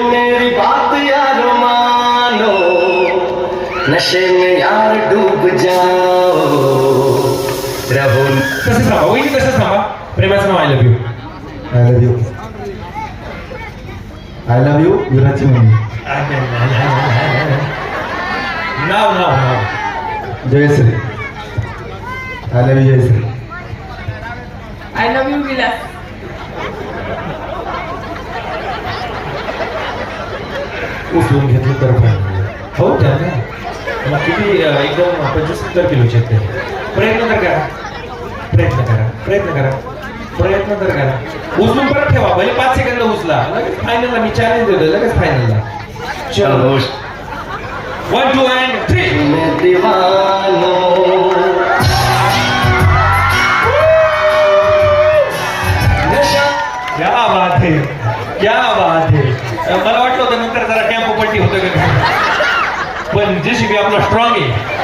मेरी बात यार मानो, नशे में यार डूब जाओ, रहो. तसंच थांबा वहिनी, तसंच थांबा. प्रेमाचं नाव I love you. I love you. I love you विराची मम्मी. नाव नाव नाव Jayashree. I love you Jayashree. I love you Vilas. उचलून घेतलं तर पण हो त्या ना. मग किती एकदम 75 किलोचे आहेत ते. प्रयत्न तर करा, प्रयत्न करा, प्रयत्न करा, प्रयत्न तर करा. उचलून परत ठेवा, भले 5 सेकंद उचला. लगेच फायनलला मी चॅलेंज देतो, लगेच फायनलला. चलो 1 2 and 3. मैं दीवानो. नशा. क्या बात है, क्या बात है. मला वाटलं होतं नंतर जरा कॅम्प पट्टी होतं का, पण जेसीबी आपला स्ट्रॉंग आहे.